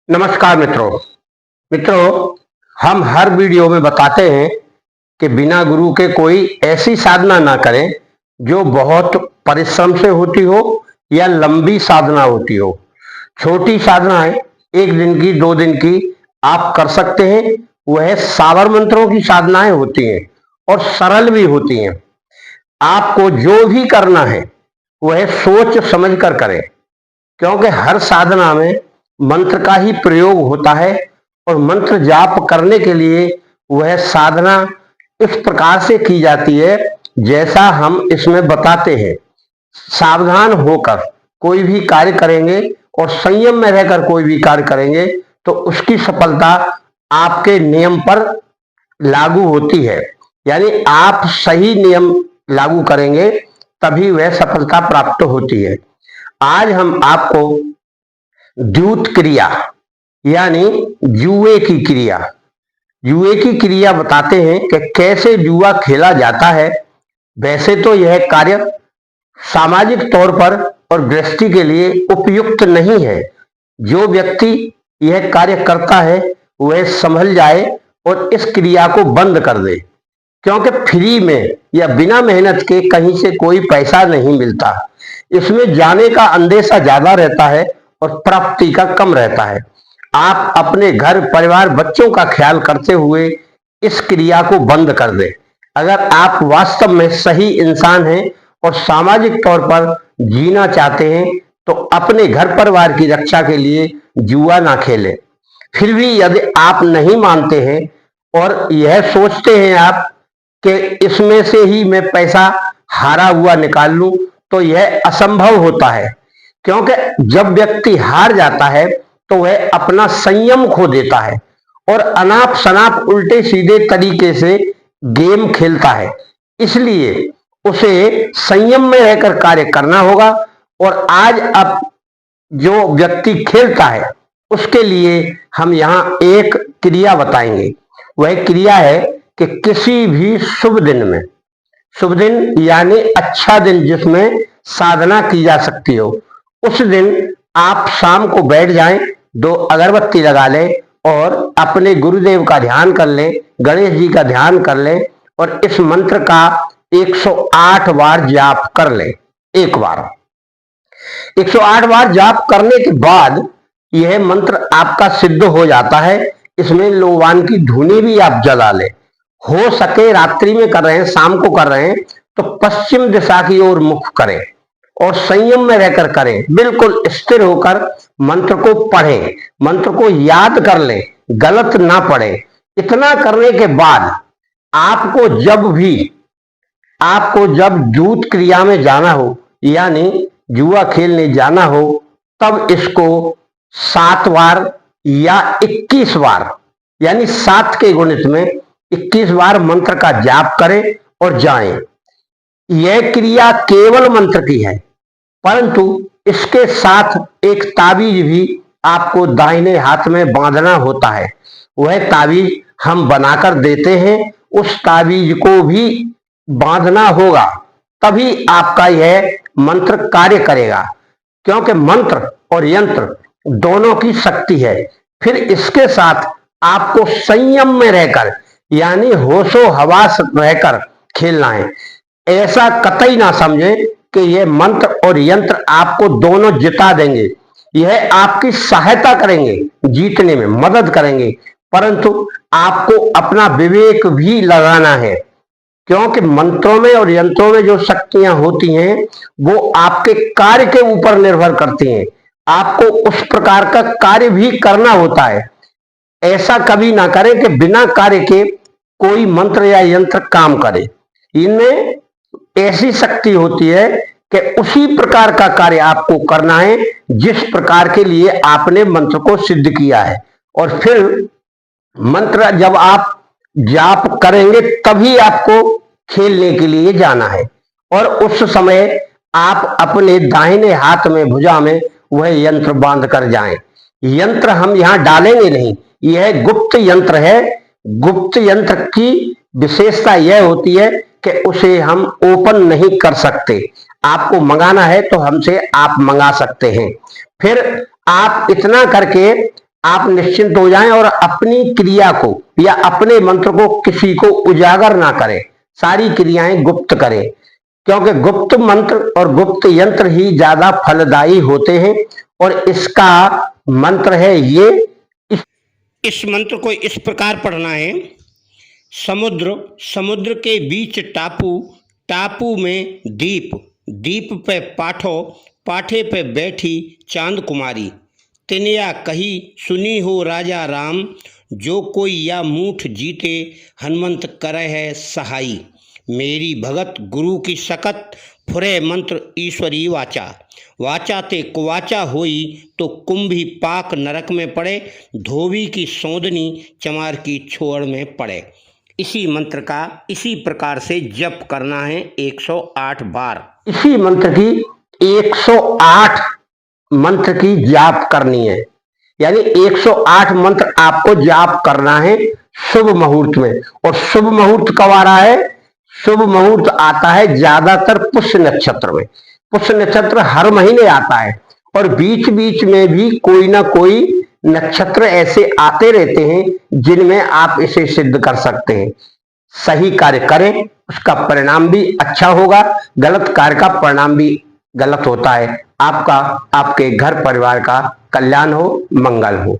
नमस्कार मित्रों, हम हर वीडियो में बताते हैं कि बिना गुरु के कोई ऐसी साधना ना करें जो बहुत परिश्रम से होती हो या लंबी साधना होती हो। छोटी साधनाएं 1 दिन की 2 दिन की आप कर सकते हैं। वह सावर मंत्रों की साधनाएं होती हैं और सरल भी होती हैं। आपको जो भी करना है वह सोच समझ कर करें, क्योंकि हर साधना में मंत्र का ही प्रयोग होता है और मंत्र जाप करने के लिए वह साधना इस प्रकार से की जाती है जैसा हम इसमें बताते हैं। सावधान होकर कोई भी कार्य करेंगे और संयम में रहकर कोई भी कार्य करेंगे तो उसकी सफलता आपके नियम पर लागू होती है। यानी आप सही नियम लागू करेंगे तभी वह सफलता प्राप्त होती है। आज हम आपको द्यूत क्रिया यानी जुए की क्रिया बताते हैं कि कैसे जुआ खेला जाता है। वैसे तो यह कार्य सामाजिक तौर पर और गृहस्थी के लिए उपयुक्त नहीं है। जो व्यक्ति यह कार्य करता है वह संभल जाए और इस क्रिया को बंद कर दे, क्योंकि फ्री में या बिना मेहनत के कहीं से कोई पैसा नहीं मिलता। इसमें जाने का अंदेशा ज्यादा रहता है और प्राप्ति का कम रहता है। आप अपने घर परिवार बच्चों का ख्याल करते हुए इस क्रिया को बंद कर दें। अगर आप वास्तव में सही इंसान हैं और सामाजिक तौर पर जीना चाहते हैं तो अपने घर परिवार की रक्षा के लिए जुआ ना खेलें। फिर भी यदि आप नहीं मानते हैं और यह सोचते हैं आप कि इसमें से ही मैं पैसा हारा हुआ निकाल लूं, तो यह असंभव होता है। क्योंकि जब व्यक्ति हार जाता है तो वह अपना संयम खो देता है और अनाप शनाप उल्टे सीधे तरीके से गेम खेलता है। इसलिए उसे संयम में रहकर कार्य करना होगा। और आज अब जो व्यक्ति खेलता है उसके लिए हम यहाँ एक क्रिया बताएंगे। वह क्रिया है कि किसी भी शुभ दिन यानी अच्छा दिन जिसमें साधना की जा सकती हो, उस दिन आप शाम को बैठ जाएं, 2 अगरबत्ती लगा लें और अपने गुरुदेव का ध्यान कर लें, गणेश जी का ध्यान कर लें और इस मंत्र का 108 बार जाप कर लें। 108 बार जाप करने के बाद यह मंत्र आपका सिद्ध हो जाता है। इसमें लोबान की धुनी भी आप जला लें। हो सके रात्रि में कर रहे हैं, शाम को कर रहे हैं तो पश्चिम दिशा की ओर मुख करें और संयम में रहकर करें। बिल्कुल स्थिर होकर मंत्र को पढ़ें, मंत्र को याद कर लें, गलत ना पढ़ें। इतना करने के बाद आपको जब जूत क्रिया में जाना हो यानी जुआ खेलने जाना हो, तब इसको 7 बार या 21 बार यानी 7 के गुणित में 21 बार मंत्र का जाप करें और जाएं। यह क्रिया केवल मंत्र की है, परंतु इसके साथ एक ताबीज भी आपको दाहिने हाथ में बांधना होता है। वह ताबीज हम बनाकर देते हैं। उस ताबीज को भी बांधना होगा, तभी आपका यह मंत्र कार्य करेगा, क्योंकि मंत्र और यंत्र दोनों की शक्ति है। फिर इसके साथ आपको संयम में रहकर यानी होशो हवास रहकर खेलना है। ऐसा कतई ना समझे कि यह मंत्र और यंत्र आपको दोनों जिता देंगे। यह आपकी सहायता करेंगे, जीतने में मदद करेंगे, परंतु आपको अपना विवेक भी लगाना है, क्योंकि मंत्रों में और यंत्रों में जो शक्तियां होती हैं वो आपके कार्य के ऊपर निर्भर करती हैं। आपको उस प्रकार का कार्य भी करना होता है। ऐसा कभी ना करें कि बिना कार्य के कोई मंत्र या यंत्र काम करे। इनमें ऐसी शक्ति होती है कि उसी प्रकार का कार्य आपको करना है जिस प्रकार के लिए आपने मंत्र को सिद्ध किया है। और फिर मंत्र जब आप जाप करेंगे तभी आपको खेलने के लिए जाना है और उस समय आप अपने दाहिने हाथ में भुजा में वह यंत्र बांध कर जाएं। यंत्र हम यहाँ डालेंगे नहीं, यह गुप्त यंत्र है। गुप्त यंत्र की विशेषता यह होती है कि उसे हम ओपन नहीं कर सकते। आपको मंगाना है तो हमसे आप मंगा सकते हैं। फिर आप इतना करके आप निश्चिंत हो जाएं और अपनी क्रिया को या अपने मंत्र को किसी को उजागर ना करें, सारी क्रियाएं गुप्त करें, क्योंकि गुप्त मंत्र और गुप्त यंत्र ही ज्यादा फलदायी होते हैं। और इसका मंत्र है ये, इस मंत्र को इस प्रकार पढ़ना है। समुद्र, समुद्र के बीच टापू, टापू में दीप, दीप पे पाठो, पाठे पे बैठी चांद कुमारी। तिनिया कही सुनी हो राजा राम, जो कोई या मूठ जीते हनुमंत करे है सहाई। मेरी भगत गुरु की सकत, फुरे मंत्र ईश्वरी वाचा। वाचा ते कुवाचा होई, तो कुंभी पाक नरक में पड़े, धोबी की सौंदनी चमार की छोड़ में पड़े। इसी मंत्र का इसी प्रकार से जप करना है 108 बार। इसी मंत्र की 108 मंत्र की जाप करनी है, यानी 108 मंत्र आपको जाप करना है शुभ मुहूर्त में। और शुभ मुहूर्त कब आ रहा है? शुभ मुहूर्त आता है ज्यादातर पुष्य नक्षत्र में। पुष्य नक्षत्र हर महीने आता है और बीच बीच में भी कोई ना कोई नक्षत्र ऐसे आते रहते हैं जिनमें आप इसे सिद्ध कर सकते हैं। सही कार्य करें, उसका परिणाम भी अच्छा होगा, गलत कार्य का परिणाम भी गलत होता है। आपका, आपके घर परिवार का कल्याण हो, मंगल हो।